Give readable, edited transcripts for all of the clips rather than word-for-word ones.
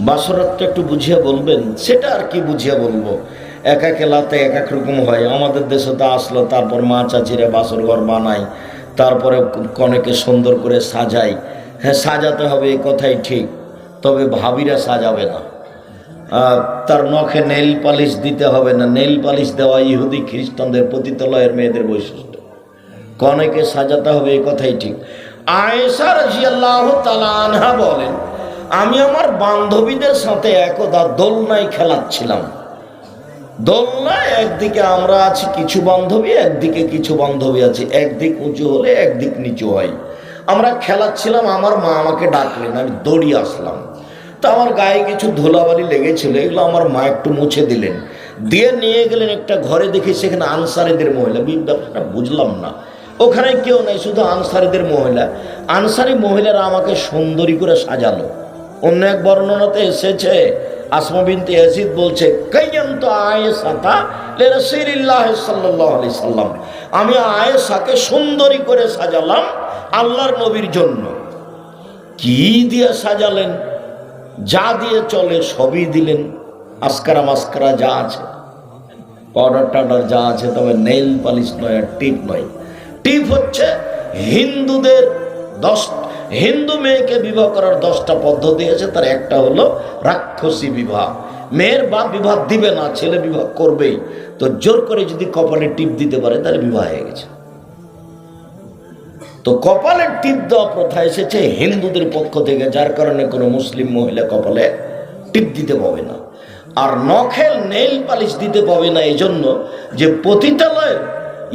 বাসরাতটা একটু বুঝিয়ে বলবেন। সেটা আর কি বুঝিয়ে বলবো, এক এক এলাকাতে এক এক রকম হয়। আমাদের দেশে তো আসলো, তারপর মা চাচিরা বাসর ঘর বানায়, তারপরে কনেকে সুন্দর করে সাজায়। হ্যাঁ, সাজাতে হবে, এই কথাই ঠিক, তবে ভাবিরা সাজাবে না। তার নখে নেইল পালিশ দিতে হবে না। নেইল পালিশ দেওয়া ইহুদি খ্রিস্টানদের পতিতালয়ের মেয়েদের বৈশিষ্ট্য। কনেকে সাজাতে হবে, এই কথাই ঠিক। আয়েশা রাদিয়াল্লাহু তাআলা আনহা বলেন, আমি আমার বান্ধবীদের সাথে একদা দোলনায় খেলাচ্ছিলাম। দোলনায় একদিকে আমরা আছি কিছু বান্ধবী, একদিকে কিছু বান্ধবী আছে, একদিক উঁচু হলে একদিক নিচু হয়। আমরা খেলাচ্ছিলাম, আমার মা আমাকে ডাকলেন, আমি দৌড়িয়ে আসলাম। তো আমার গায়ে কিছু ধুলাবালি লেগেছিল, এগুলো আমার মা একটু মুছে দিলেন, দিয়ে নিয়ে গেলেন একটা ঘরে। দেখি সেখানে আনসারীদের মহিলা। ব্যাপারটা বুঝলাম না, ওখানে কেউ নাই, শুধু আনসারীদের মহিলা। আনসারী মহিলারা আমাকে সুন্দরী করে সাজালো। অন্য এক বর্ণনাতে এসেছে, আসমা বিনতে ইয়াজিদ বলছে, কাইয়ান্ত আয়েশাতা লিরাসূলিল্লাহ সাল্লাল্লাহু আলাইহি সাল্লাম, আমি আয়েশাকে সুন্দরী করে সাজালাম আল্লাহর নবীর জন্য। কি দিয়ে সাজালেন? যা দিয়ে চলে সবই দিলেন, আসকারা মাস্কারা যা আছে, পাউডার টাউডার যা আছে, তবে নেইল পালিশ নয়, আর টিপ নয়। টিপ হচ্ছে হিন্দুদের হিন্দু মেয়েকে বিবাহ করার 10টা পদ্ধতি আছে, তার একটা হলো রাক্ষসী বিবাহ। মেয়ের বাপ বিবাহ দিবে না, ছেলে বিবাহ করবেই, তো জোর করে যদি কপালে টিপ দিতে পারে তাহলে বিবাহ হয়ে গেছে। তো কপালে টিপ দেওয়া প্রথা এসেছে হিন্দুদের পক্ষ থেকে, যার কারণে কোনো মুসলিম মহিলা কপালে টিপ দিতে পাবে না। আর নখে নেইল পালিশ দিতে পাবে না, এই জন্য যে পতিতালয়ের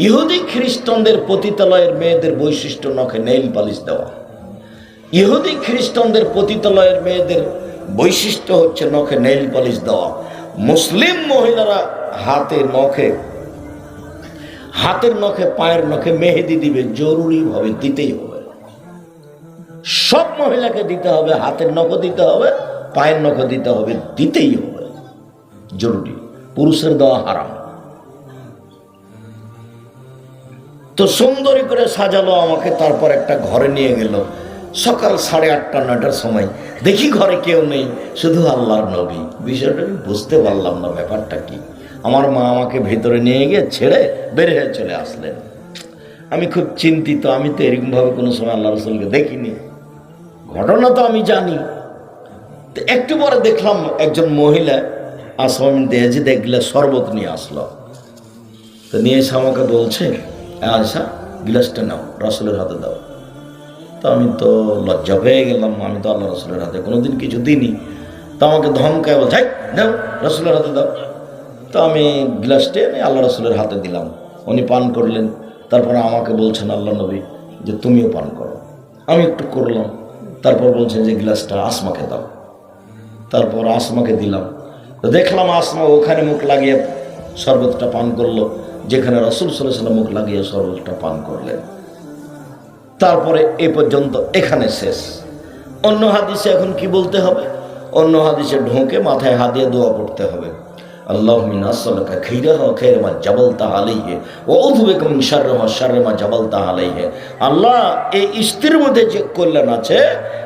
ইহুদি খ্রিস্টানদের পতিতালয়ের মেয়েদের বৈশিষ্ট্য নখে নেইল পালিশ দেওয়া। ইহুদি খ্রিস্টানদের পতিতালয়ের মেয়েদের বৈশিষ্ট্য হচ্ছে নখে নেইল পালিশ দেওয়া। মুসলিম মহিলারা হাতের নখে পায়ের নখে মেহেদি দিবে, জরুরিভাবে দিতেই হবে। সব মহিলাকে দিতে হবে, হাতের নখও দিতে হবে, পায়ের নখও দিতে হবে, দিতেই হবে, জরুরি। পুরুষের দেওয়া হারাম। তো সুন্দরী করে সাজালো আমাকে, তারপর একটা ঘরে নিয়ে গেল। সকাল 8:30 9টার সময় দেখি ঘরে কেউ নেই, শুধু আল্লাহর নবী। বিষয়টা আমি বুঝতে পারলাম না ব্যাপারটা কি। আমার মা আমাকে ভেতরে নিয়ে গিয়ে ছেড়ে বের হয়ে চলে আসলেন। আমি খুব চিন্তিত, আমি তো এরকমভাবে কোনো সময় আল্লাহ রসুলকে দেখিনি, ঘটনা তো আমি জানি। তো একটু পরে দেখলাম একজন মহিলা আসমা বিনতে ইয়াজিদ এক গ্লাস শরবত নিয়ে আসলো। তো নিয়ে এসে আমাকে বলছে, আয়েশা গ্লাসটা নাও, রসুলের হাতে দাও। তো আমি তো লজ্জা পেয়ে গেলাম, আমি তো আল্লাহ রসুলের হাতে কোনোদিন কিছু দিইনি। তো আমাকে ধমকায় বলছে, দাও রসুলের হাতে দাও। তো আমি গ্লাসটি আমি আল্লাহ রসুলের হাতে দিলাম, উনি পান করলেন। তারপরে আমাকে বলছেন আল্লাহ নবী যে তুমিও পান করো। আমি একটু করলাম, তারপর বলছেন যে গ্লাসটা আসমাকে দাও। তারপর আসমাকে দিলাম। তো দেখলাম আসমা ওখানে মুখ লাগিয়ে শরবতটা পান করলো, যেখানে রাসূল সাল্লাল্লাহু আলাইহি ওয়াসাল্লাম মুখ লাগিয়ে শরবতটা পান করলেন। তারপরে এ পর্যন্ত এখানে শেষ। অন্য হাদিসে এখন কি বলতে হবে? অন্য হাদিসে ঢোকে মাথায় হাত দিয়ে দোয়া পড়তে হবে, আল্লাহুম্মা নাসআলুকা খাইরাহা ওয়া খাইরা মা জাবালতা আলাইহি ওয়া আউযু বিকা মিন শাররি মা জাবালতা আলাইহি। আল্লাহ, এই স্ত্রীর মধ্যে যে কল্যাণ আছে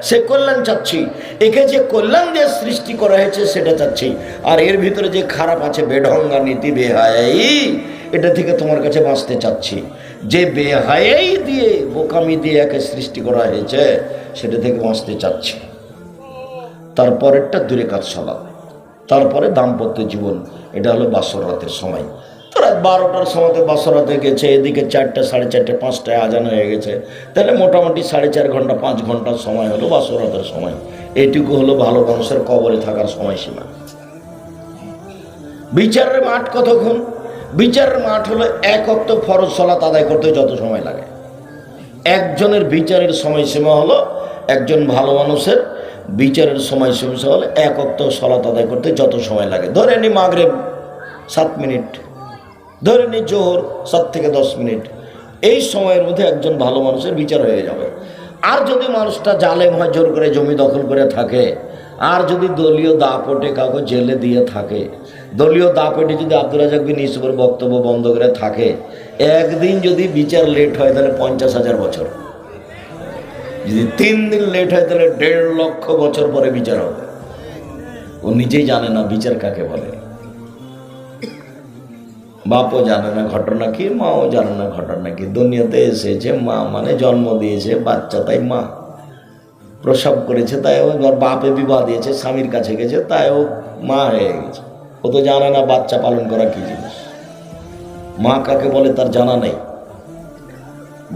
সে কল্যাণ চাচ্ছি, একে যে কল্যাণ দিয়ে সৃষ্টি করা হয়েছে সেটা চাচ্ছি, আর এর ভিতরে যে খারাপ আছে, বেঢঙ্গা নীতি বেহায়াই, এটা থেকে তোমার কাছে বাঁচতে চাচ্ছি। যে বেহায়াই দিয়ে বোকামি দিয়ে একে সৃষ্টি করা হয়েছে সেটা থেকে বাঁচতে চাচ্ছি। তারপরেরটা দূরে কাজ সালাত, তারপরে দাম্পত্য জীবন, এটা হলো বাসর রাতের সময়। তো রাত 12টার সময়তে বাসর রাতে গেছে, এদিকে 4টা 4:30 5টায় আজান হয়ে গেছে, তাহলে মোটামুটি 4.5 ঘন্টা 5 ঘন্টার সময় হলো বাসর রাতের সময়। এইটুকু হলো ভালো মানুষের কবরে থাকার সময়সীমা। বিচারের মাঠ কতক্ষণ? বিচারের মাঠ হলো 1 ওয়াক্ত ফরজ সালাত আদায় করতে যত সময় লাগে। একজনের বিচারের সময়সীমা হলো, একজন ভালো মানুষের বিচারের সময়সীমা হলো 1 ওয়াক্ত সালাত আদায় করতে যত সময় লাগে। ধরে নি মাগরিব 7 মিনিট, ধরে নি জোহর 7 থেকে 10 মিনিট, এই সময়ের মধ্যে একজন ভালো মানুষের বিচার হয়ে যাবে। আর যদি মানুষটা জালেম হয়, জোর করে জমি দখল করে থাকে, আর যদি দলীয় দাপটে কাউকে জেলে দিয়ে থাকে, দলীয় দাপটে যদি আব্দুর রাজ্জাক বিন ইউসুফের বক্তব্য বন্ধ করে থাকে, একদিন যদি বিচার লেট হয় তাহলে 50,000 বছর, যদি 3 দিন লেট হয় তাহলে 1.5 লক্ষ বছর পরে বিচার হবে। ও নিজেই জানে না বিচার কাকে বলে। বাপও জানে না ঘটনা কি, মাও জানে না ঘটনা কি। দুনিয়াতে এসেছে মা মানে জন্ম দিয়েছে বাচ্চা, তাই মা প্রসব করেছে, তাই ও এবার বাপে বিবাহ দিয়েছে, স্বামীর কাছে গেছে, তাই ও মা হয়ে গেছে। ও তো জানে না বাচ্চা পালন করা কি জিনিস। মা কাকে বলে তার জানা নেই,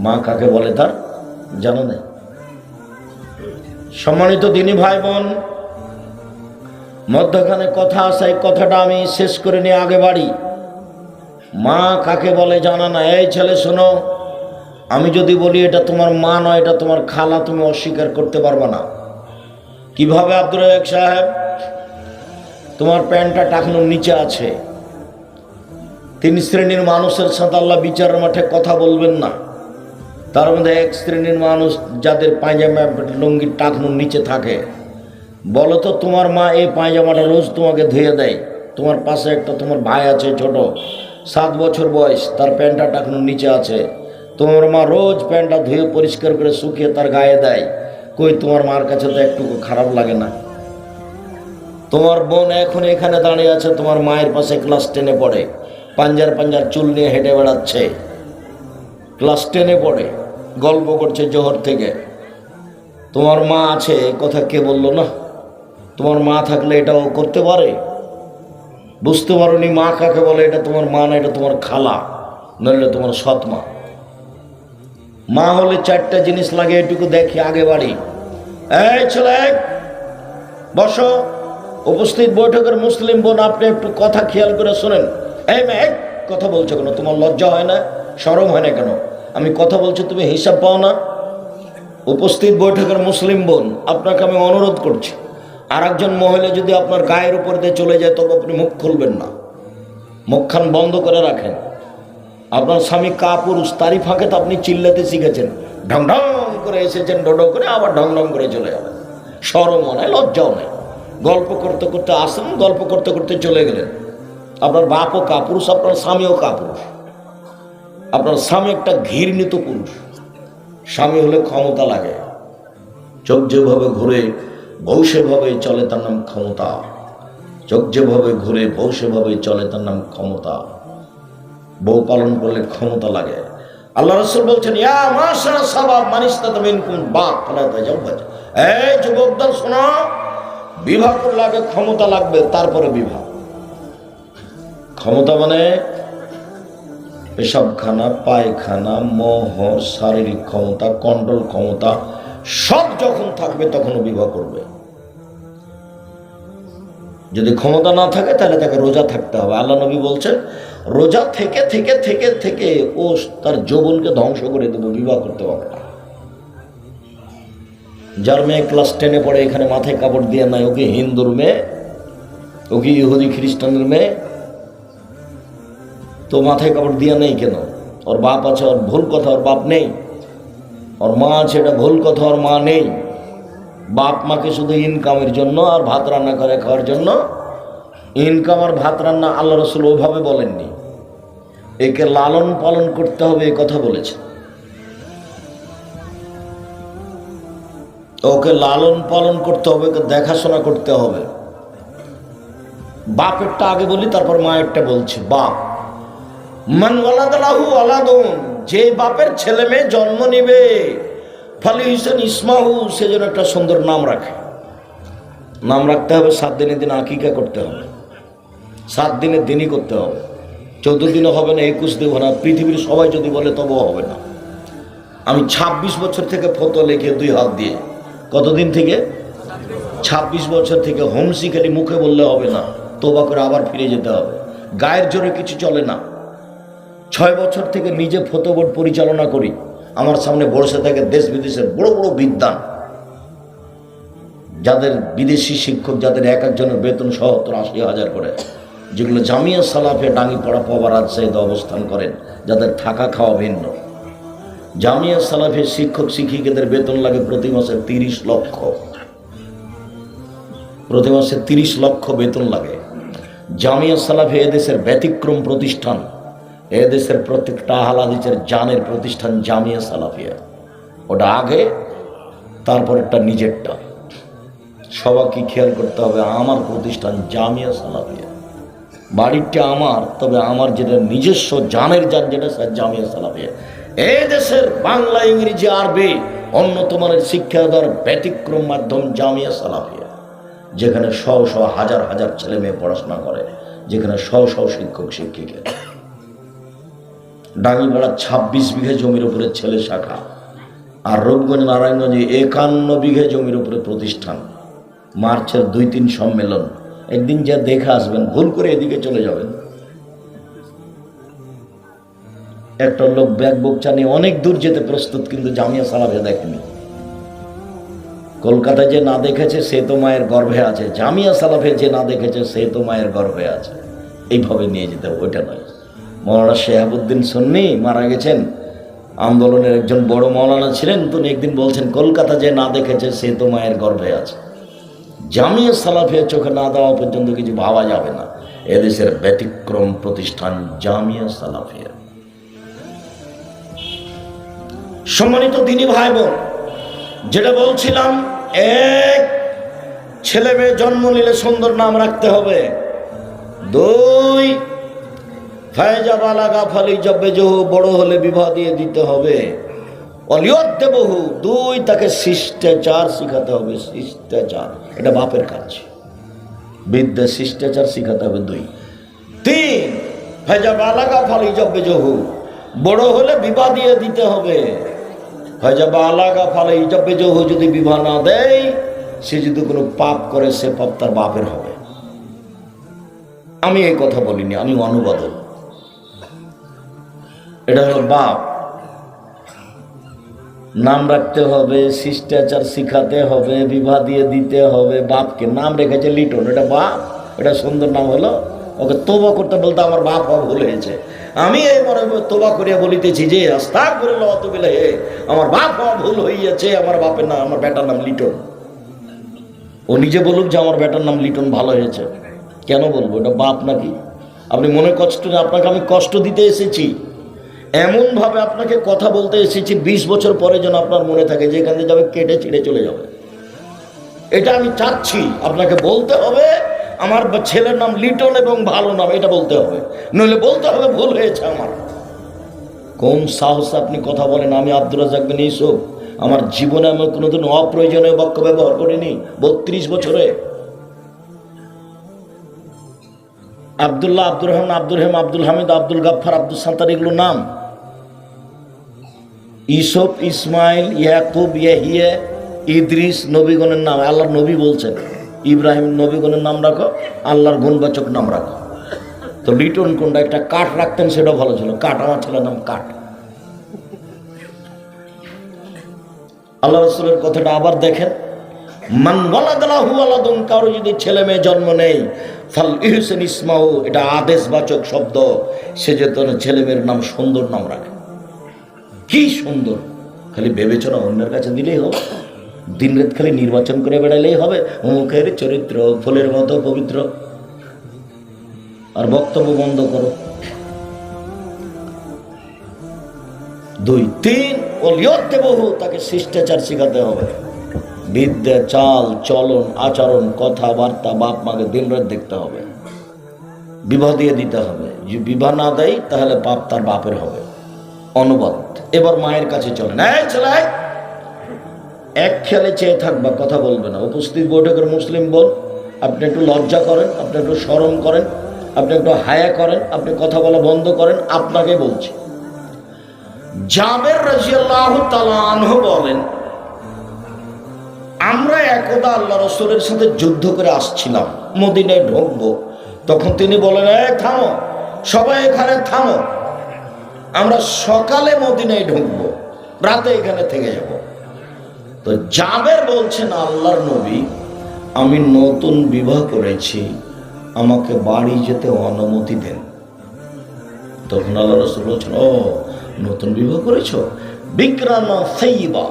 মা কাকে বলে তার জানা নেই। সম্মানিত দিনী ভাই বোন, মধ্যখানে কথা আছে, এই কথাটা আমি শেষ করে নিয়ে আগে বাড়ি। মা কাকে বলে জানা না। এই ছেলে শোনো, আমি যদি বলি এটা তোমার মা নয়, এটা তোমার খালা, তুমি অস্বীকার করতে পারবে না। কিভাবে আব্দুর রাজ্জাক সাহেব? তোমার প্যান্টটা টাকনুর নিচে আছে। 3 শ্রেণীর মানুষের সাথে আল্লাহ বিচারের মাঠে কথা বলবেন না। তার মধ্যে 1 শ্রেণীর মানুষ যাদের পায়জামা লুঙ্গির টাকনুর নিচে থাকে। বলো তো, তোমার মা এই পায়জামাটা রোজ তোমাকে ধুয়ে দেয়? তোমার পাশে একটা তোমার ভাই আছে ছোট, 7 বছর বয়স, তার প্যান্টটা টাকনুর নিচে আছে। তোমার মা রোজ প্যান্টটা ধুয়ে পরিষ্কার করে শুকিয়ে তার গায়ে দেয়। কই তোমার মার কাছে তো একটু খারাপ লাগে না? তোমার বোন এখন এখানে দাঁড়িয়ে আছে, তোমার মায়ের পাশে ক্লাস 10-এ পড়ে, পাঞ্জার চুল নিয়ে হেঁটে বেড়াচ্ছে, ক্লাস 10-এ পড়ে, গল্প করছে জোহর থেকে। তোমার মা আছে, কথা কে বললো না? তোমার মা থাকলে এটাও করতে পারে? বুঝতে পারোনি মা কাকে বলে? এটা তোমার মা না, এটা তোমার খালা, নইলে তোমার সৎ মা। মা হলে 4টা জিনিস লাগে, এটুকু দেখি আগে বাড়ি। এই ছেলে বসো। উপস্থিত বৈঠকের মুসলিম বোন, আপনি একটু কথা খেয়াল করে শোনেন। এই মেয়ে, কথা বলছো কেন? তোমার লজ্জা হয় না, শরম হয় না কেন? আমি কথা বলছি, তুমি হিসাব পাও না? উপস্থিত বৈঠকের মুসলিম বোন, আপনাকে আমি অনুরোধ করছি, আর একজন মহিলা যদি আপনার গায়ের উপর দিয়ে চলে যায়, তবে আপনি মুখ খুলবেন না, মুখখান বন্ধ করে রাখেন। আপনার স্বামী কাপুরুষ, তারই ফাঁকে তো আপনি চিল্লাতে শিখেছেন। ঢং ঢং করে এসেছেন, ডোডো করে, আবার ঢং ঢং করে চলে যাবেন। শরমও নাই, লজ্জাও নাই। গল্প করতে করতে আসেন, গল্প করতে করতে চলে গেলেন। আপনার বাপও কাপুরুষ, আপনার স্বামীও কাপুরুষ। আপনার স্বামী একটা ঘৃণিত পুরুষ। স্বামী হলে ক্ষমতা লাগে। চোখ যেভাবে ঘুরে বউ সেভাবে চলে, তার নাম ক্ষমতা। চোখ যেভাবে ঘুরে বউ সেভাবে চলে, তার নাম ক্ষমতা। বউ পালন করলে ক্ষমতা লাগে। আল্লাহ রাসূল বলছেন, ইয়া মাশারা শাবাব মান ইসতাতা মিনকুম বাত ফালা তাজাওয়াজ। এই যুবকদের শোনো, বিবাহ করলে আগে ক্ষমতা লাগবে, তারপরে বিবাহ। ক্ষমতা মানে পেশাবখানা, পায়খানা, মোহ, শারীরিক ক্ষমতা, কন্ট্রোল ক্ষমতা, সব যখন থাকবে তখনও বিবাহ করবে। যদি ক্ষমতা না থাকে তাহলে তাকে রোজা থাকতে হবে। আল্লাহ নবী বলছেন, রোজা থেকে থেকে থেকে থেকে ও তার যৌবনকে ধ্বংস করে দেবে, বিবাহ করতে পারবে না। যার মেয়ে ক্লাস 10-এ পড়ে, এখানে মাথায় কাপড় দিয়ে নাই, ওকে হিন্দুর মেয়ে, ওকে ইহুদি খ্রিস্টানের মেয়ে, তো মাথায় কাপড় দিয়ে নেই কেন? ওর বাপ আছে, ওর ভুল কথা, ওর বাপ নেই। ওর মা আছে, এটা ভুল কথা, ওর মা নেই। বাপ মাকে শুধু ইনকামের জন্য আর ভাত রান্না করে খাওয়ার জন্য, ইনকাম আর ভাত রান্না আল্লাহ রাসূল ওভাবে বলেননি। একে লালন পালন করতে হবে, এই কথা বলেছে। ওকে লালন পালন করতে হবে, ওকে দেখাশোনা করতে হবে। বাপেরটা আগে বলি, তারপর মায়েরটা বলছি। বাপ, মান ওয়ালাদা লাহু ওয়ালাদুন, যে বাপের ছেলে মেয়ে জন্ম নিবে, ফালিহিসান ইসমাহু, সে যেন একটা সুন্দর নাম রাখে। নাম রাখতে হবে, 7 দিনের দিন আকিকা করতে হবে, 7 দিনের দিনই করতে হবে। 14 দিনও হবে না, 21 দিনও না। পৃথিবীর সবাই যদি বলে তবুও হবে না। আমি 26 বছর থেকে ফতোয়া লিখে 2 হাত দিয়ে, কতদিন থেকে? 26 বছর থেকে। হোমসি খালি মুখে বললে হবে না, তোবা করে আবার ফিরে যেতে হবে। গায়ের জোরে কিছু চলে না। 6 বছর থেকে নিজে ফতোয়া বোর্ড পরিচালনা করি। আমার সামনে বসে থাকে দেশ বিদেশের বড় বড় বিদ্বান, যাদের বিদেশি শিক্ষক, যাদের এক একজনের বেতন 70-80 হাজার করে, যেগুলো জামিয়া সালাফে ডাঙ্গিপাড়া পাওয়া রাজশাহীতে অবস্থান করেন, যাদের থাকা খাওয়া ভিন্ন। জামিয়া সালাফের শিক্ষক শিক্ষিকাদের বেতন লাগে প্রতি মাসে 30 লক্ষ। প্রতি মাসে 30 লক্ষ বেতন লাগে। জামিয়া সালাফে এদেশের ব্যতিক্রম প্রতিষ্ঠান। এদেশের প্রত্যেকটা আহলে হাদিসের জানের প্রতিষ্ঠান জামিয়া সালাফিয়া। ওটা আগে, তারপর একটা নিজেরটা। সবাইকে খেয়াল করতে হবে, আমার প্রতিষ্ঠান জামিয়া সালাফিয়া, বাড়িটা আমার, তবে আমার যেটা নিজস্ব জানের যান যেটা জামিয়া সালাফিয়া। এই দেশের বাংলা, ইংরেজি, আরবি উন্নত মানের শিক্ষা দেওয়ার ব্যতিক্রম মাধ্যম জামিয়া সালাফিয়া, যেখানে শহ শহ হাজার হাজার ছেলে মেয়ে পড়াশোনা করে, যেখানে শহ শহ শিক্ষক শিক্ষিকা। ডাঙ্গিপাড়া 26 বিঘা জমির উপরে ছেলে শাখা, আর রূপগঞ্জ নারায়ণগঞ্জে 51 বিঘা জমির উপরে প্রতিষ্ঠান। মার্চের 2-3 সম্মেলন, একদিন যা দেখে আসবেন, ভুল করে এদিকে চলে যাবেন। একটা লোক ব্যাগ বোকচা নিয়ে অনেক দূর যেতে প্রস্তুত, কিন্তু জামিয়া সালাফিয়া দেখেনি। কলকাতায় যে না দেখেছে সে তো মায়ের গর্ভে আছে, জামিয়া সালাফিয়া যে না দেখেছে সে তো মায়ের গর্ভে আছে। এইভাবে নিয়ে যেতে, ওইটা নয়। মৌলানা শেহাবুদ্দিন সুন্নি মারা গেছেন, আন্দোলনের একজন বড় মৌলানা ছিলেন। তিনি একদিন বলছেন, কলকাতা যে না দেখেছে সে তো মায়ের গর্ভে আছে। জামিয়া সালাফিয়া চোখে না দেওয়া পর্যন্ত কিছু ভাবা যাবে না। এদেশের ব্যতিক্রম প্রতিষ্ঠান জামিয়া সালাফিয়া। সম্মানিত দিনী ভাই বোন, যেটা বলছিলাম, এক, ছেলে মেয়ে জন্ম নিলে সুন্দর নাম রাখতে হবে। 2, ফায়জা বালাগা ফালি জব্বে জহু, বড় হলে বিবাহ দিয়ে দিতে হবে। অলিয়তে বহু, 2, তাকে শিষ্টাচার শিখাতে হবে। শিষ্টাচার, এটা বাপের কাজ। বিদ্যা শিষ্টাচার শিখাতে হবে। 2, 3, ফায়জা বালাগা ফালি জব্বে জহু, বড় হলে বিবাহ দিয়ে দিতে হবে। ফায়জা বালাগা ফালি জব্বে জহু, যদি বিবাহ না দেয়, সে যদি কোনো পাপ করে, সে পাপ তার বাপের হবে। আমি এই কথা বলিনি, আমি অনুবাদক। এটা হলো বাপ। নাম রাখতে হবে, শিষ্টাচার শিখাতে হবে, বিবাহ দিয়ে দিতে হবে। বাপকে নাম রেখেছে লিটন, এটা বাপ, এটা সুন্দর নাম হলো। ওকে তোবা করতে বলতে আমার বাপ হওয়া ভুল হয়েছে। আমি এই মনে তোবা করিয়া বলিতেছি যে আস্তাগফিরুল্লাহ ওয়া আতুবু ইলাইহি, আমার বাপ হওয়া ভুল হইয়াছে, আমার বাপের নাম, আমার বেটার নাম লিটন। ও নিজে বলুক যে আমার বেটার নাম লিটন, ভালো হয়েছে। কেন বলবো? এটা বাপ নাকি? আপনি মনে কষ্ট, আপনাকে আমি কষ্ট দিতে এসেছি, এমনভাবে আপনাকে কথা বলতে এসেছি, 20 বছর পরে যেন আপনার মনে থাকে যে এখান থেকে যাবে কেটে ছিঁড়ে চলে যাবে। এটা আমি চাচ্ছি, আপনাকে বলতে হবে আমার ছেলের নাম লিটন এবং ভালো নাম, এটা বলতে হবে। নইলে বলতে হবে ভুল হয়েছে আমার। কোন সাহস আপনি কথা বলেন? আমি আব্দুর রাজ্জাক বিন ইউসুফ, আমার জীবনে আমি কোনোদিন অপ্রয়োজনীয় বাক্য ব্যবহার করিনি 32 বছরে। আব্দুল্লাহ, আব্দুর রহমান, আব্দুর রহিম, আব্দুল হামিদ, আব্দুল গাফফার, আব্দুল সাত্তার, এগুলো নাম। ইউসুফ, ইসমাইল, ইয়াকুব, ইয়াহিয়া, ইদ্রিস নবীগণের নাম। আল্লাহর নবী বলছেন ইব্রাহিম নবীগণের নাম রাখো, আল্লাহর গুণবাচক নাম রাখো। তো লিটন কোনটা? একটা কাঠ রাখতেন, সেটা ভালো ছিল। কাঠ, আমার ছেলের নাম কাঠ। আল্লাহ রাসূলের কথাটা আবার দেখেন, মান ওয়ালাদাহু ওয়ালাদুন, কারো যদি ছেলে মেয়ে জন্ম নেই, ফাল ইহসান ইসমাহু, এটা আদেশবাচক শব্দ। সে যে তোর ছেলে মেয়ের নাম সুন্দর নাম রাখে। কি সুন্দর! খালি বিবেচনা অন্যের কাছে দিলেই হবে, দিনরাত খালি নির্বাচন করে বেড়ালেই হবে। মুখের চরিত্র ফুলের মতো পবিত্র। আর বক্তব্য বন্ধ করো। 2, 3, অলিয়তে বহু, তাকে শিষ্টাচার শিখাতে হবে। বিদ্যা, চাল চলন, আচরণ, কথাবার্তা বাপ মাকে দিনরাত দেখতে হবে। বিবাহ দিয়ে দিতে হবে। যদি বিবাহ না দেয় তাহলে পাপ তার বাপের হবে। অনুবাদ। এবার মায়ের কাছে চলেন। এই ছেলে, এক খেয়ালে চেয়ে থাকবা, কথা বলবে না। উপস্থিত বৈঠকের মুসলিম বোন, আপনি একটু লজ্জা করেন, আপনি একটু শরম করেন, আপনি একটু হায়া করেন, আপনি কথা বলা বন্ধ করেন। আপনাকে বলছি, জাবের রাদিয়াল্লাহু তাআলা আনহু বলেন, আমরা একদা আল্লাহ রাসূলের সাথে যুদ্ধ করে আসছিলাম, মদিনায় ঢুকবো। তখন তিনি বলেন, থামো, সবাই এখানে থামো, আমরা সকালে মদিনায় ঢুকবো, রাতে এখানে থেকে যাব। তো জাবের বলছেন, আল্লাহর নবী, আমি নতুন বিবাহ করেছি, আমাকে বাড়ি যেতে অনুমতি দেন। তখন আল্লাহ রাসূল বলছেন, ও নতুন বিবাহ করেছো? বিকরানা সাইয়্যিবা,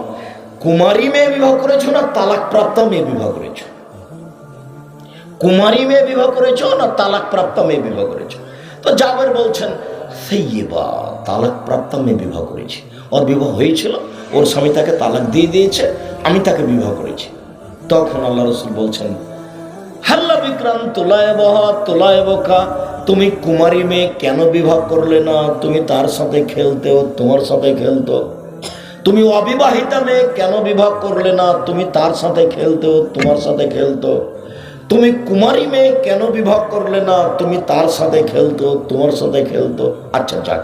কুমারী মেয়ে বিবাহ করেছো না তালাক প্রাপ্ত মেয়ে বিবাহ করেছো? কুমারী মেয়ে বিবাহ করেছো না তালাক প্রাপ্ত মেয়ে বিবাহ করেছো? তো জাবের বলছেন, সাইয়্যিবা, তালাক প্রাপ্ত মেয়ে বিবাহ করেছি। ওর বিবাহ হয়েছিল, ওর স্বামী তাকে তালাক দিয়ে দিয়েছে, আমি তাকে বিবাহ করেছি। তখন আল্লাহ রাসূল বলছেন, হাল্লা বিক্রাম তোলায় বহা তোলায় বোকা, তুমি কুমারী মেয়ে কেন বিবাহ করলে না? তুমি তার সাথে খেলতেও, তোমার সাথে খেলতো। তুমি অবিবাহিতা মেয়ে কেন বিবাহ করলে না? তুমি তার সাথে খেলতেও, তোমার সাথে খেলতো। তুমি কুমারী মেয়ে কেন বিবাহ করলে না? তুমি তার সাথে খেলতো, তোমার সাথে খেলতো। আচ্ছা যাক,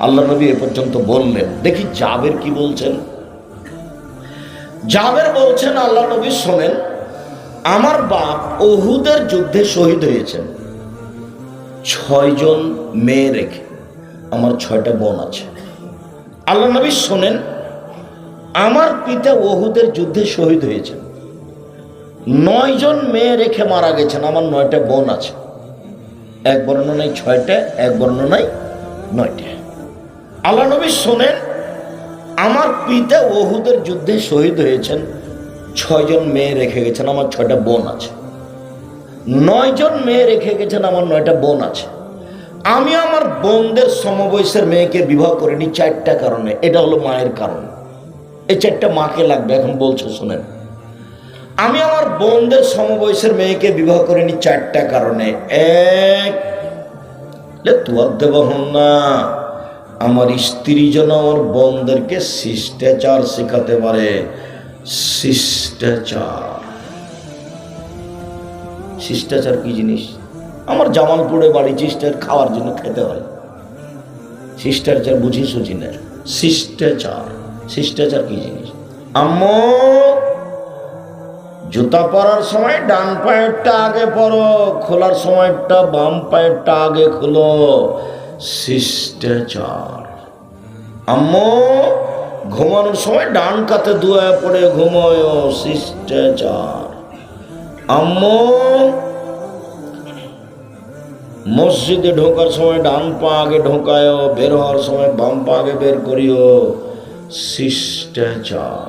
আল্লাহ নবী এ পর্যন্ত বললেন। দেখি জাবের কি বলছেন। জাবের বলছেন, আল্লাহ নবী শোনেন, আমার বাপ উহুদের যুদ্ধে শহীদ হয়েছেন 6 জন মেয়ে রেখে। আমার 6টা বোন আছে। আল্লাহ নবী শোনেন, আমার পিতা উহুদের যুদ্ধে শহীদ হয়েছেন, 9 জন মেয়ে রেখে মারা গেছেন। আমার 9টা বোন আছে। এক বর্ণনায় 6টা, এক বর্ণনায় 9টা। আল্লাহ নবী শোনেন, আমার পিতা উহুদের যুদ্ধে শহীদ হয়েছেন, 6 জন মেয়ে রেখে গেছেন। আমার 6টা বোন আছে। 9 জন মেয়ে রেখে গেছেন, আমার 9টা বোন আছে। আমি আমার বোনদের সমবয়সের মেয়েকে বিবাহ করিনি 4টা কারণে। এটা হলো মায়ের কারণ। এই 4টা মাকে লাগবে। এখন বলছে শোনেন, আমি আমার বোনদের সমবয়সের মেয়েকে বিবাহ করিনি 4টা কারণে। এক, তুয়ার দেব না, আমার স্ত্রী যেন আমার বোনদেরকে শিষ্টাচার শেখাতে পারে। শিষ্টাচার, শিষ্টাচার কি জিনিস? আমার জামালপুরে বাড়ি, শিষ্টার খাওয়ার জন্য খেতে হয়। শিষ্টাচার বুঝি সুঝি না। শিষ্টাচার, শিষ্টাচার কি জিনিস? আম্মু, জুতা পরার সময় ডান পায়েরটা আগে পরো, খোলার সময়টা বাম পায়েরটা আগে খোলো। শিষ্টাচার। আম্মু, ঘুমানোর সময় ডান কাতে দুয়া পড়ে ঘুমোয়। শিষ্টাচার। আম্মু, মসজিদে ঢোকার সময় ডান পা আগে ঢোকায়, বের হওয়ার সময় বাম পা আগে বের করিও। শিষ্টাচার।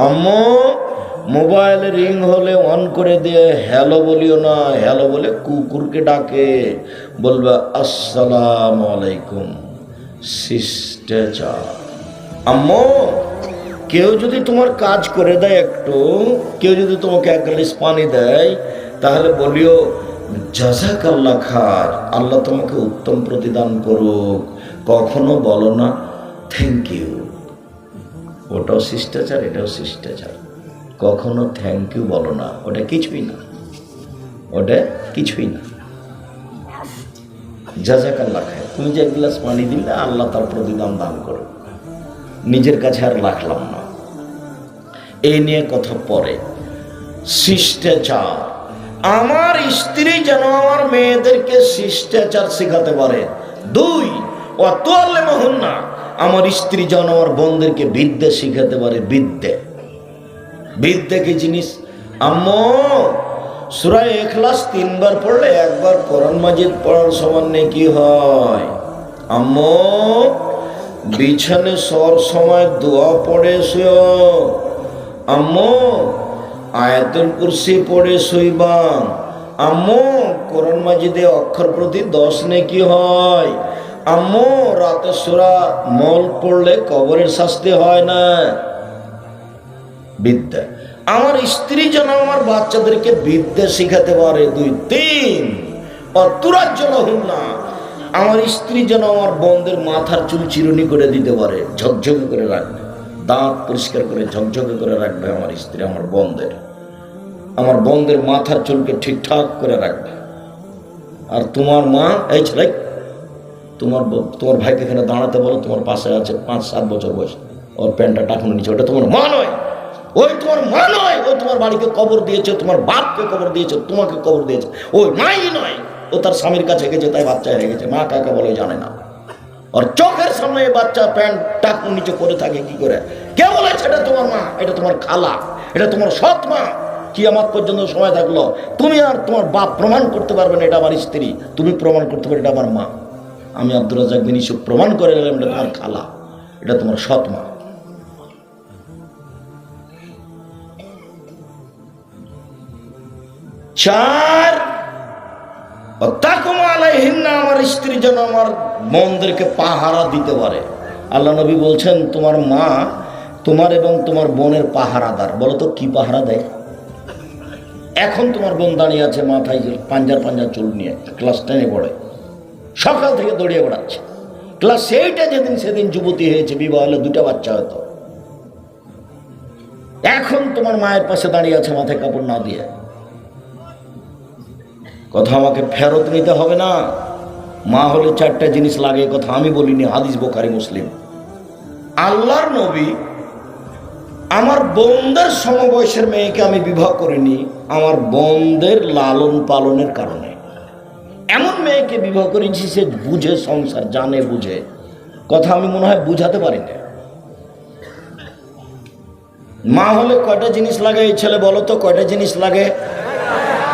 আম্মু, মোবাইলে রিং হলে অন করে দিয়ে হ্যালো বলিও না, হ্যালো বলে কুকুরকে ডাকে, বলবে আসসালামু আলাইকুম। শিষ্টাচার। আম্মু, কেউ যদি তোমার কাজ করে দেয় একটু, কেউ যদি তোমাকে 1 গ্লাস পানি দেয়, তাহলে বলিও জাযাকাল্লাহ খার, আল্লাহ তোমাকে উত্তম প্রতিদান করুক। কখনো বলো না থ্যাংক ইউ। ওটাও শিষ্টাচার, এটাও শিষ্টাচার। কখনো থ্যাংক ইউ বলো না, ওটা কিছুই না, ওটা কিছুই না। জাযাকাল্লাহ খায়, তুমি যে 1 গ্লাস পানি দিলে আল্লাহ তার প্রতিদান দান করো। নিজের কাছে আর রাখলাম না। এই নিয়ে কথা পরে। শিষ্টাচার, আমার স্ত্রী যেন আমার মেয়েদেরকে শিষ্টাচার শেখাতে পারে। 2, ওয়াতুআল্লিমুহুন্না, আমার স্ত্রী যেন আমার বোনদেরকে বিদ্যা শিখাতে পারে। বিদ্যা, বিদ্যা কি জিনিস? আম্মু, সূরা ইখলাস 3 বার পড়লে 1 বার কোরআন মাজিদ পড়ার সমান নেকি হয়। আম্মু, বিছানে শোয়ার সময় দোয়া পড়ে শুয়ো। আম্মু, আয়াতুল কুরসি পড়ে শুইবা। আম্মু, কোরআন মাজিদে অক্ষর প্রতি 10 নেকি হয়। আম্মু, রাতে সূরা মল পড়লে কবরের শাস্তি হয় না। বিদ্যা, আমার স্ত্রী যেন আমার বাচ্চাদেরকে বিদ্যা শিখাতে পারে। 2, 3, অতুরাজ্জলহুন্না, আমার স্ত্রী যেন আমার বোনদের মাথার চুল চিরুনি করে দিতে পারে, ঝকঝকে করে রাখবে, দাঁত পরিষ্কার করে ঝকঝকে করে রাখবে আমার স্ত্রী আমার বোনদের। আমার বোনদের মাথার চুলকে ঠিকঠাক করে রাখবে। আর তোমার মা, এই ছেলে, তোমার ভাইকে এখানে দাঁড়াতে বলো, তোমার পাশে আছে 5-7 বছর বয়স, ওর প্যান্টটা টাকানো নিচে, ওটা তোমার মা নয়। ওই তোমার মা নয়। ও তোমার বাড়িকে কবর দিয়েছে, তোমার বাপকে কবর দিয়েছে, তোমাকে কবর দিয়েছে। ওই মাই নয়। ও তার স্বামীর কাছে গেছে, তাই বাচ্চা হয়ে গেছে। মা কাকে বলে জানে না। আর চোখের সামনে বাচ্চা প্যান্ট টাকানো নিচে পরে থাকে কি করে? কে বলেছে এটা তোমার মা? এটা তোমার খালা, এটা তোমার সৎ মা। কিয়ামত পর্যন্ত সময় থাকলো তুমি আর তোমার বাপ প্রমাণ করতে পারবে না এটা আমার স্ত্রী। তুমি প্রমাণ করতে পারবে এটা আমার মা। আমি আব্দুর রাজ্জাক বিন ইউসুফ প্রমাণ করে গেলাম এটা তোমার খালা, এটা তোমার সৎ মা। 4, আমার স্ত্রী যেন আমার বোনদেরকে পাহারা দিতে পারে। আল্লাহ নবী বলছেন, তোমার মা তোমার এবং তোমার বোনের পাহারাদার। বলো তো কি পাহারা দেয়? এখন তোমার বোন দাঁড়িয়ে আছে মাথায় পাঞ্জার চুল নিয়ে, ক্লাস 10-এ পড়ে, সকাল থেকে দৌড়িয়ে বেড়াচ্ছে। ক্লাস 8-এ সেদিন যুবতী হয়েছে, বিবাহ হলে 2টা বাচ্চা হয়তো। এখন তোমার মায়ের পাশে দাঁড়িয়ে আছে মাথায় কাপড় না দিয়ে। কথা আমাকে ফেরত নিতে হবে না। মা হলে 4টা জিনিস লাগে, কথা আমি বলিনি, হাদিস বুখারী মুসলিম। আল্লাহর নবী আমার বোনদের সমবয়সের মেয়েকে আমি বিবাহ করিনি আমার বোনদের লালন পালনের কারণে। এমন মেয়েকে বিবাহ করেছি সে বুঝে সংসার, জানে বুঝে। কথা আমি মনে হয় বুঝাতে পারি না। মা হলে কয়টা জিনিস লাগে এই ছেলে বলো তো, কয়টা জিনিস লাগে?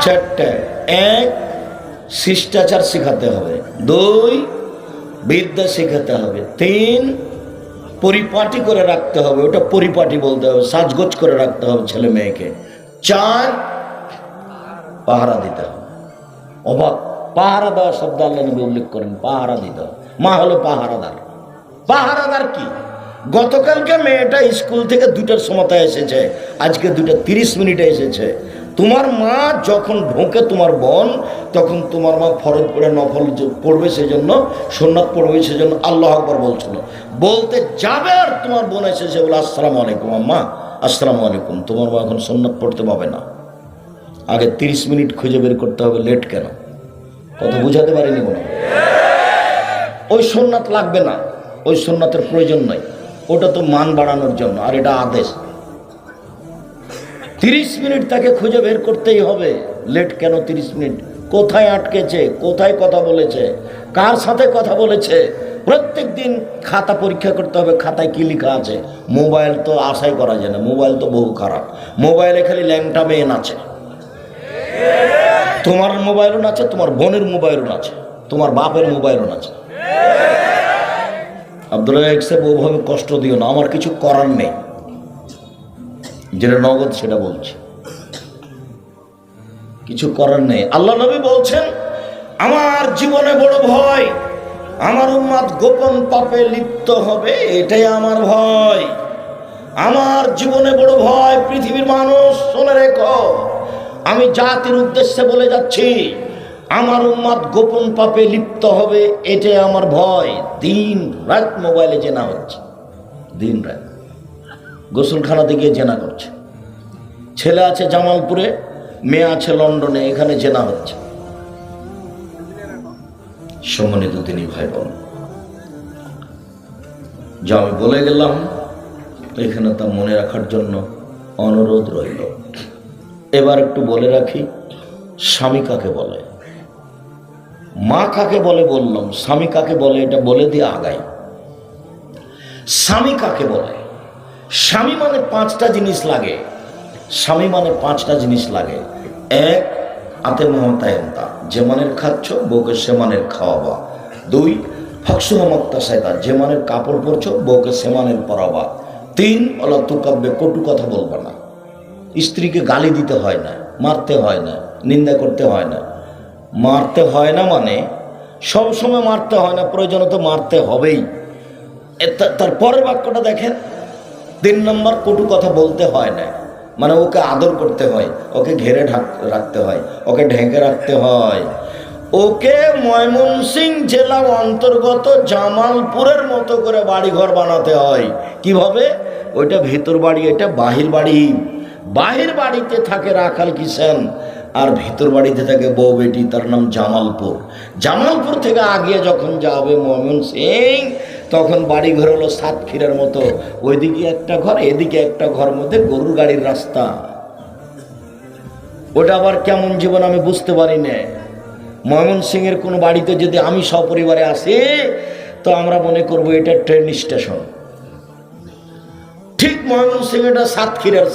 4টা। 1, শিষ্টাচার শেখাতে হবে। 2, বিদ্যা শেখাতে হবে। 3, পরিপাটি করে রাখতে হবে, ওটা পরিপাটি বলতে হবে, সাজগোজ করে রাখতে হবে ছেলে মেয়েকে। 4, পাহারা দিতে হবে। অবাক, পাহারা দেওয়া শব্দ আল্লাহ নবী উল্লেখ করেন, পাহারা দিতে হবে। মা হলো পাহারাদার। পাহারাদার কি? গতকালকে মেয়েটা স্কুল থেকে 2টার সময়তে এসেছে, আজকে 2:30 এসেছে। তোমার মা যখন ঢোকে তোমার বোন, তখন তোমার মা ফরজ পড়ে নফল পড়বে, সেজন্য সুন্নাত পড়বে, সেজন্য আল্লাহু আকবার বলছিল। বলতে যাবে আর তোমার বোন এসেছে বলে আসসালামু আলাইকুম আম্মা, আসসালামু আলাইকুম। তোমার মা এখন সুন্নাত পড়তে পাবে না, আগে 30 মিনিট খুঁজে বের করতে হবে। লেট কেন? কথা বুঝাতে পারিনি কোনো? ওই সুন্নাত লাগবে না, ওই সুন্নাতের প্রয়োজন নাই, ওটা তো মান বাড়ানোর জন্য, আর এটা আদেশ। 30 মিনিট তাকে খুঁজে বের করতেই হবে। লেট কেন 30 মিনিট? কোথায় আটকেছে, কোথায় কথা বলেছে, কার সাথে কথা বলেছে, প্রত্যেক দিন খাতা পরীক্ষা করতে হবে, খাতায় কি লেখা আছে। মোবাইল তো আশাই করা যায় না, মোবাইল তো বহু খারাপ। মোবাইলে খালি ল্যাংটা মেয়ে নাচে। তোমার মোবাইলও নাচে, তোমার বোনের মোবাইলও নাচে, তোমার বাপের মোবাইলও নাচে। আব্দুল্লাহ সাহেব ওভাবে কষ্ট দিও না, আমার কিছু করার নেই, যেটা নগদ সেটা বলছি, কিছু করার নেই। আল্লাহ নবী বলছেন আমার জীবনে বড় ভয়, আমার উম্মত গোপন পাপে লিপ্ত হবে, এটাই আমার ভয়। আমার জীবনে বড় ভয়। পৃথিবীর মানুষ শুনে রেখো, আমি জাতির উদ্দেশ্যে বলে যাচ্ছি, আমার উম্মত গোপন পাপে লিপ্ত হবে, এটাই আমার ভয়। দিন রাত মোবাইলে জেনা হচ্ছে, দিন রাত গোসলখানাতে গিয়ে জেনা করছে। ছেলে আছে জামালপুরে, মেয়ে আছে লন্ডনে, এখানে জেনা হচ্ছে। সম্মানিত তিনি ভাই বোন, যা আমি বলে গেলাম এখানে তা মনে রাখার জন্য অনুরোধ রইল। এবার একটু বলে রাখি, স্বামী কাকে বলে, মা কাকে বলে বললাম, স্বামী কাকে বলে এটা বলে দিয়ে আগাই। স্বামী কাকে বলে? স্বামী মানে 5টা জিনিস লাগে। স্বামী মানে 5টা জিনিস লাগে। 1, আতে মমতায়ন্তা, যে মানের খাচ্ছ বউকে সে মানের খাওয়াবা। 2, ফাকসুহামত্তা সায়দা, যে মানের কাপড় পরছো বউকে সে মানের পরাবা। 3, অলা তুকাব্বে, কটু কথা বলবা না। স্ত্রীকে গালি দিতে হয় না, মারতে হয় না, নিন্দা করতে হয় না। মারতে হয় না মানে সব সময় মারতে হয় না, প্রয়োজনে তো মারতে হবেই। তার পরের বাক্যটা দেখেন, 3 নম্বর, কটু কথা বলতে হয় না, মানে ওকে আদর করতে হয়, ওকে ঘেরে রাখতে হয়, ওকে ঢেকে রাখতে হয়, ওকে ময়মনসিংহ জেলা অন্তর্গত জামালপুরের মতো করে বাড়িঘর বানাতে হয়। কিভাবে? ওইটা ভেতর বাড়ি, এটা বাহির বাড়ি। বাহির বাড়িতে থাকে রাখাল কিষান, আর ভিতর বাড়িতে থাকে বউ বেটি, তার নাম জামালপুর। জামালপুর থেকে আগে যখন যাবে ময়মনসিংহ, তখন বাড়ি ঘর হলো সাতক্ষীরার মতো, ওইদিকে একটা ঘর, এদিকে একটা ঘর, মধ্যে গরুর গাড়ির রাস্তা। ওটা আবার কেমন জীবন আমি বুঝতে পারি না। ময়মনসিংহের কোনো বাড়িতে যদি আমি সপরিবারে আসি, তো আমরা মনে করবো এটা ট্রেন স্টেশন। ঠিক ময়মনসিংহ এটা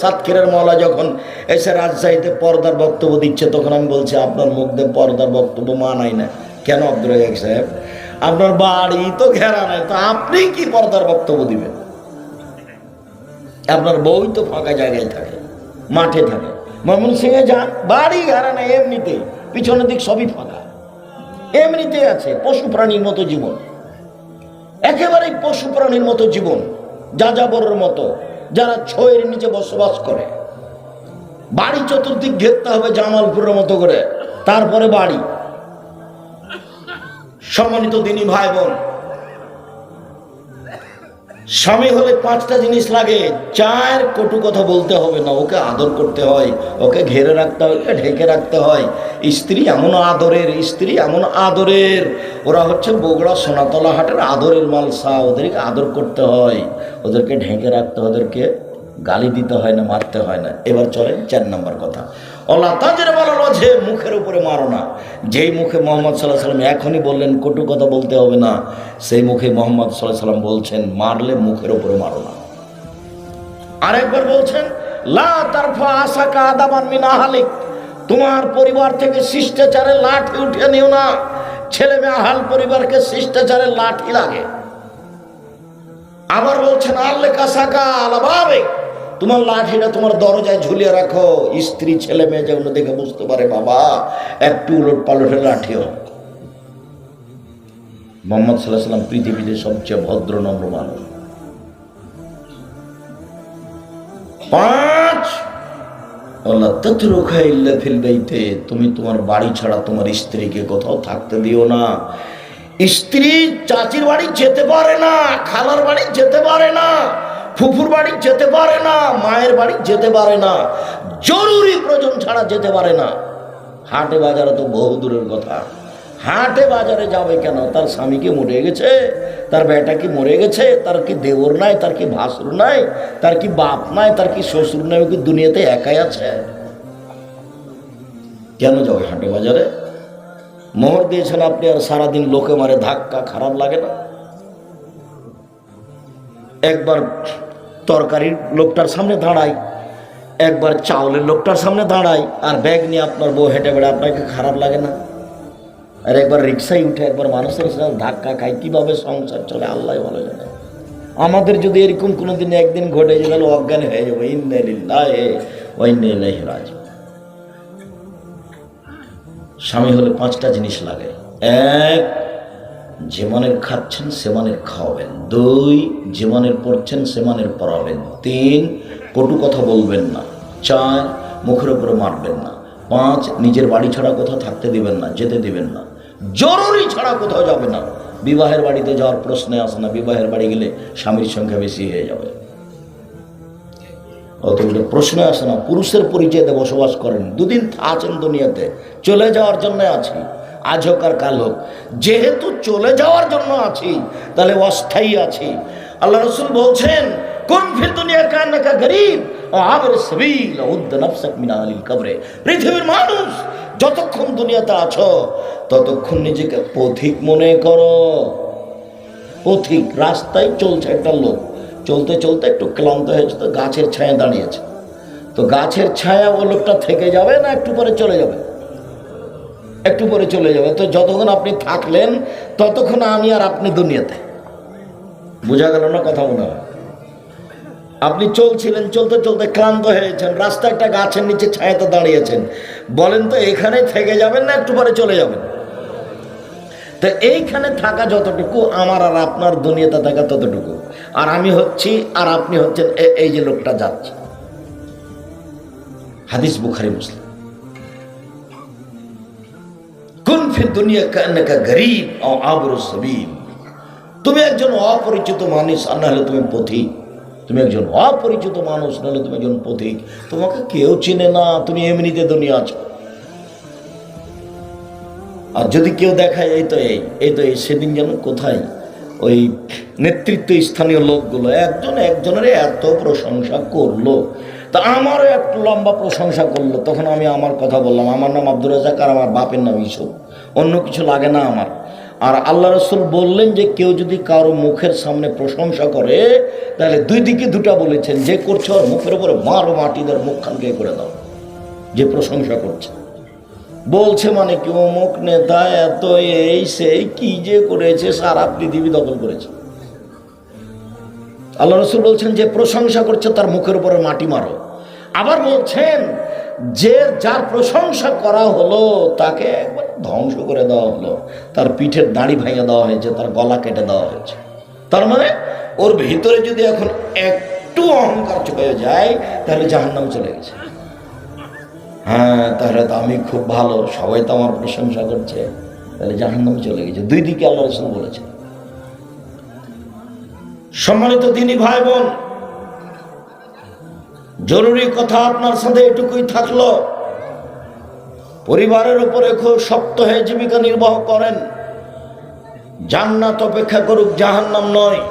সাতক্ষীরার মওলা যখন এসে রাজশাহীতে পর্দার বক্তব্য দিচ্ছে, তখন আমি বলছি আপনার মুখ দিয়ে পর্দার বক্তব্য মানাই না। কেন আব্দুর রাজ্জাক সাহেব? আপনার বাড়ি তো ঘেরা নাই, তো আপনি কি পর্দার বক্তব্য দিবেন? আপনার বউই তো ফাঁকা জায়গায় থাকে, মাঠে থাকে। ময়মনসিংহে যান, বাড়ি ঘেরা নাই, এমনিতে পিছনের দিক সবই ফাঁকা, এমনিতে আছে। পশু প্রাণীর মতো জীবন, একেবারেই পশু প্রাণীর মতো জীবন, যাযাবরের মতো, যারা ছয়ের নিচে বসবাস করে। বাড়ি চতুর্দিক ঘেরতে হবে জামালপুরের মতো করে, তারপরে বাড়ি। সম্মানিত দিনী ভাই বোন, স্বামী হলে 5টা জিনিস লাগে। 4, কটু কথা বলতে হবে না, ওকে আদর করতে হয়, ওকে ঘেরে রাখতে হয়, ওকে ঢেকে রাখতে হয়। স্ত্রী এমন আদরের, স্ত্রী এমন আদরের, ওরা হচ্ছে বগুড়া সোনাতলা হাটের আদরের মালসা। ওদেরকে আদর করতে হয়, ওদেরকে ঢেকে রাখতে হয়, ওদেরকে গালি দিতে হয় না, মারতে হয় না। এবার চলেন 4 নম্বর কথা, আল্লাহ তাদের বলা যে মুখের উপরে মারো না। যেই মুখে মোহাম্মদ সাল্লাল্লাহু আলাইহি ওয়াসাল্লাম এখনই বললেন কটু কথা বলতে হবে না, সেই মুখে মোহাম্মদ সাল্লাল্লাহু আলাইহি ওয়াসাল্লাম বলছেন মারলে মুখের উপরে মারো না। আরেকবার বলছেন লা তারফা আসাকা আদাবান মিন আহলিক, তোমার পরিবার থেকে শিষ্টাচারের লাঠি উঠিয়ে নিও না। ছেলে মেয়ে আহাল পরিবারকে শিষ্টাচারের লাঠি লাগে। আবার বলছেন আল্লে কাসাকা আলাবাবে, তোমার লাঠিটা তোমার দরজায় ঝুলিয়ে রাখো, স্ত্রী ছেলে মেয়ে যেন দেখে বুঝতে পারে বাবা একটু উলট পালটের লাঠিও। মুহাম্মদ সাল্লাল্লাহু আলাইহি ওয়াসাল্লাম পৃথিবীতে সবচেয়ে ভদ্র নম্র মানুষ। 5, আল্লাহ তাতরুকা ইল্লা ফিল বাইতে, তুমি তোমার বাড়ি ছাড়া তোমার স্ত্রীকে কোথাও থাকতে দিও না। স্ত্রী চাচির বাড়ি যেতে পারে না, খালার বাড়ি যেতে পারে না, ফুফুর বাড়ি যেতে পারে না, মায়ের বাড়ি যেতে পারে না, জরুরি প্রয়োজন ছাড়া যেতে পারে না। হাটে বাজারে তো বহু দূরের কথা, হাটে বাজারে যাবে কেন? তার স্বামী কি মরে গেছে? তার বেটা কি মরে গেছে? তার কি দেওর নাই? তার কি ভাসুর নাই? তার কি বাপ নাই? তার কি শ্বশুর নাই? ও কি দুনিয়াতে একাই আছে? কেন যাবে হাটে বাজারে? মোহর দিয়েছেন আপনি, আর সারাদিন লোকে মারে ধাক্কা, খারাপ লাগে না? একবার তরকারির লোকটার সামনে দাঁড়াই, একবার চাউলের লোকটার সামনে দাঁড়াই, আর ব্যাগ নিয়ে আপনার বউ হেঁটে বেড়ে, আপনাকে খারাপ লাগে না? আর একবার রিক্সায় উঠে একবার মানুষের সাথে ধাক্কা খাই, কিভাবে সংসার চলে আল্লাহ ভালো জানে। আমাদের যদি এরকম কোনোদিন একদিন ঘটে যায় তাহলে অজ্ঞান হয়ে যাবো। ইন্না লিল্লাহি ওয়া ইন্না ইলাইহি রাজিউন। স্বামী হলে 5টা জিনিস লাগে। 1, যে মানের খাচ্ছেন সে মানের খাওয়াবেন। 2, যে মানের পড়ছেন সে মানের পড়াবেন। 3, কটু কথা বলবেন না। 4, মুখের উপরে মারবেন না। 5, নিজের বাড়ি ছাড়া কোথাও থাকতে দিবেন না, যেতে দিবেন না, জরুরি ছাড়া কোথাও যাবে না। বিবাহের বাড়িতে যাওয়ার প্রশ্নে আসে না, বিবাহের বাড়ি গেলে স্বামীর সংখ্যা বেশি হয়ে যাবে, অতগুলো প্রশ্ন আসে না। পুরুষের পরিচয়তে বসবাস করেন, 2 দিন আছেন দুনিয়াতে, চলে যাওয়ার জন্য আছি, আজ হোক আর কাল হোক। যেহেতু চলে যাওয়ার জন্য আছি তাহলে অস্থায়ী আছি। আল্লাহ রাসূল বলছেন কুন ফিদ দুনিয়া কান্নাকা গরীব ও আবর সাবিল উদ নাফসাক মিন আলিল কবরে। পৃথিবীর মানুষ যতক্ষণ দুনিয়াতে আছো ততক্ষণ নিজেকে পথিক মনে করো। পথিক, রাস্তায় চলছে একটা লোক, চলতে চলতে একটু ক্লান্ত হয়েছে, তো গাছের ছায়া দাঁড়িয়েছে, তো গাছের ছায়া ও লোকটা থেকে যাবে না একটু পরে চলে যাবে? একটু পরে চলে যাবে। তো যতক্ষণ আপনি থাকলেন ততক্ষণ আমি আর আপনি দুনিয়াতে। বোঝা গেল না কথা? মনে হয় আপনি চলছিলেন, চলতে চলতে ক্লান্ত হয়েছেন, রাস্তায় একটা গাছের নিচে ছায়াতে দাঁড়িয়েছেন। বলেন তো এখানে থেকে যাবেন না একটু পরে চলে যাবেন? তো এইখানে থাকা যতটুকু, আমার আর আপনার দুনিয়াতে থাকা ততটুকু। আর আমি হচ্ছি আর আপনি হচ্ছেন এই যে লোকটা যাচ্ছে। হাদিস বুখারী মুসলিম। কুন ফি দুনিয়া কান্নাকা গরীব আও আবরু সাবিল। তুমি একজন অপরিচিত মানুষ, আর নাহলে তুমি পথিক। তুমি একজন অপরিচিত মানুষ, নাহলে তুমি একজন পথিক। তোমাকে কেউ চিনে না, তুমি এমনিতে দুনিয়া আছো। আর যদি কেউ দেখায় এই তো এই সেদিন যেন কোথায় ওই নেতৃত্ব স্থানীয় লোকগুলো একজন একজনের এত প্রশংসা করলো, তা আমারও একটু লম্বা প্রশংসা করলো। তখন আমি আমার কথা বললাম, আমার নাম আব্দুর রাজ্জাক আর আমার বাপের নাম ইসুফ, অন্য কিছু লাগে না আমার। আর আল্লাহ রাসূল বললেন যে কেউ যদি কারো মুখের সামনে প্রশংসা করে তাহলে 2 দিকে 2টা বলেছেন, যে করছে ওর মুখের উপরে মারো, মাটিদের মুখখান কে করে দাও। যে প্রশংসা করছে বলছে মানে কি অমুক নেতা এত এই সেই কি যে করেছে, সারা পৃথিবী দখল করেছে। আল্লাহ রাসূল বলছেন যে প্রশংসা করছে তার মুখের উপরে মাটি মারো। আবার বলছেন যে যার প্রশংসা করা হলো তাকে একবার ধ্বংস করে দেওয়া হলো, তার পিঠের দাড়ি ভেঙে দেওয়া হয়েছে, তার গলা কেটে দেওয়া হয়েছে। তার মানে ওর ভিতরে যদি এখন একটু অহংকার চলে যায় তাহলে জাহান্নাম চলে গেছে। হ্যাঁ তাহলে তো আমি খুব ভালো, সবাই তো আমার প্রশংসা করছে, তাহলে জাহান্নামে চলে গেছে। দুই দিকে আল্লাহ রাসূল বলেছেন। সম্মানিত দিনী ভাই বোন, জরুরি কথা আপনার সাথে এটুকুই থাকলো, পরিবারের উপরে খুব শক্ত হয়ে জীবিকা নির্বাহ করেন। জান্নাত অপেক্ষা করুক, জাহান্নাম নয়।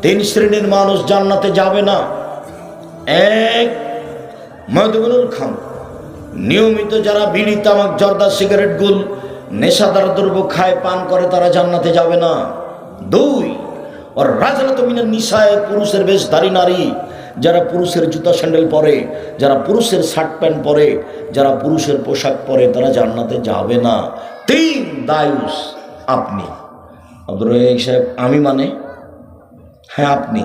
তিন শ্রেণীর মানুষ জান্নাতে যাবে না। এক, মদগুনুল খাম, নিয়মিত যারা বিড়ি তামাক জর্দা সিগারেট গুল নেশাদার দ্রব্য খায় পান করে তারা জান্নাতে যাবে না। দুই, আর রাজনাত মিনান নিসায়ে, পুরুষের বেশধারী নারী, যারা পুরুষের জুতা স্যান্ডেল পরে, যারা পুরুষের শার্ট প্যান্ট পরে, যারা পুরুষের পোশাক পরে, তারা জান্নাতে যাবে না। তিন, দায়ুস, আপনি। আব্দুর রহিম সাহেব, আমি মানে? হ্যাঁ আপনি।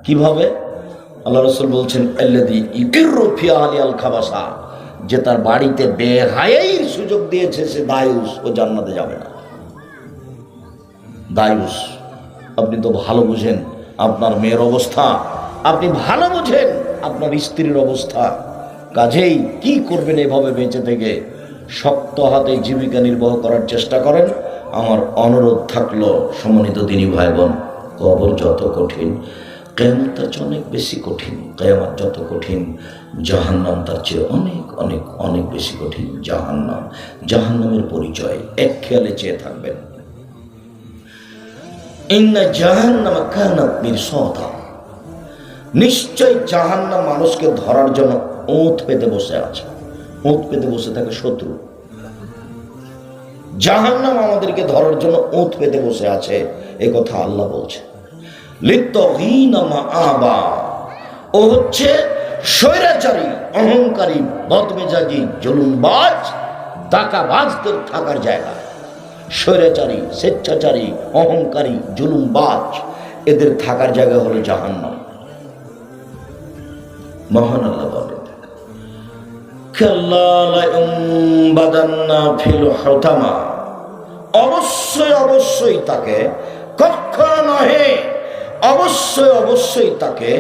কিভাবে? আল্লাহ রাসূল বলছেন আল্লাযী ইকিরু ফি আহলি আল খাবাসা, যে তার বাড়িতে বেহায়াইর সুযোগ দিয়েছে সে দায়ুস, ও জান্নাতে যাবে না। দায়ুস, আপনি তো ভালো বুঝেন আপনার মেয়ের অবস্থা, আপনি ভালো বুঝেন আপনার স্ত্রীর অবস্থা, কাজেই কি করবেন এভাবে বেঁচে থেকে শক্ত হাতে জীবিকা নির্বাহ করার চেষ্টা করেন। আমার অনুরোধ থাকলো, সম্মানিত দিনী ভাই বোন, কবর যত কঠিন, কিয়ামত তার চেয়ে অনেক বেশি কঠিন। কিয়ামত যত কঠিন, জাহান্নাম তার চেয়ে অনেক অনেক অনেক বেশি কঠিন। জাহান্নাম, জাহান্নামের পরিচয় এক খেয়ালে চেয়ে থাকবেন। ইন্না জাহান্নামা কানাত মিরসাদা, নিশ্চয় জাহান্নাম মানুষকে ধরার জন্য ওঁত পেতে বসে আছে। ওঁত পেতে বসে থাকে শত্রু। জাহান্নাম আমাদেরকে ধরার জন্য ওঁত পেতে বসে আছে, এ কথা আল্লাহ বলছে। লিত্তাগীনা মাআবা, ও হচ্ছে স্বৈরাচারী, অহংকারী, বদমেজাজি, জুলুমবাজ, ডাকাবাজদের থাকার জায়গা। স্বৈরাচারী, স্বেচ্ছাচারী, অহংকারী, জুলুমবাজ, এদের থাকার জায়গা হলো জাহান্নাম। মহান আল্লাহ বলেন, অবশ্যই অবশ্যই তাকে, কখনো নহে, অবশ্যই অবশ্যই তাকে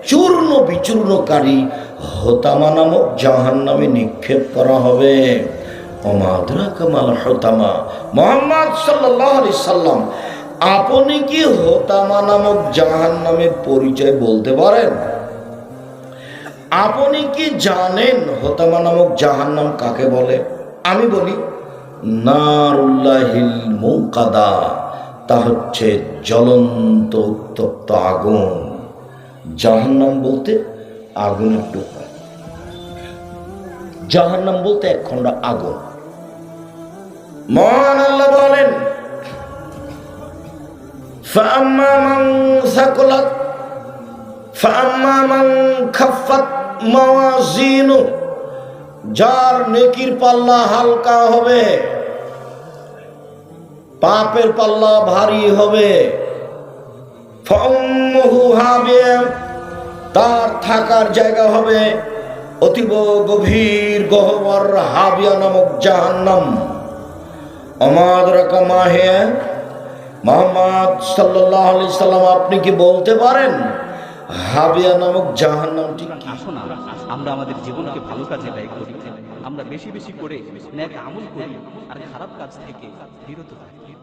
চূর্ণ বিচূর্ণকারী হোতামা নামক জাহান্নামে নিক্ষেপ করা হবে। ওমা আদরাকা মাল হোতামা, মুহাম্মদ সাল্লাল্লাহু আলাইহি সাল্লাম, আপনি কি হোতামা নামক জাহান্নামের পরিচয় বলতে পারেন? আপনি কি জানেন হোতামা নামক জাহান্নাম কাকে বলে? আমি বলি, নারুল্লাহিল মুকাদা, তা হচ্ছে জ্বলন্ত উত্তপ্ত আগুন। জাহান্নাম বলতে আগুনের টুকরা, জাহান্নাম বলতে এক খণ্ড আগুন। মহান আল্লাহ বলেন, ফাআম্মা মান সাকুলাত ফাআম্মা মান খাফফাত মাওয়াজিনু, যার নেকির পাল্লা হালকা হবে, পাপের পাল্লা ভারী হবে, ফাউম্মুহু হাবিয়া, তার থাকার জায়গা হবে অতীব গভীর গহ্বর হাবিয়া নামক জাহান্নাম। আমাদরাকা মা হিয়া, মুহাম্মদ সাল্লাল্লাহু আলাইহি সাল্লাম, আপনি কি বলতে পারেন হাবিয়া নামক জাহান্নামটি কি? আসুন আমরা আমাদের জীবনকে ভালো কাজে ব্যয় করি, আমরা বেশি বেশি করে নেক আমল করি আর খারাপ কাজ থেকে বিরত থাকি।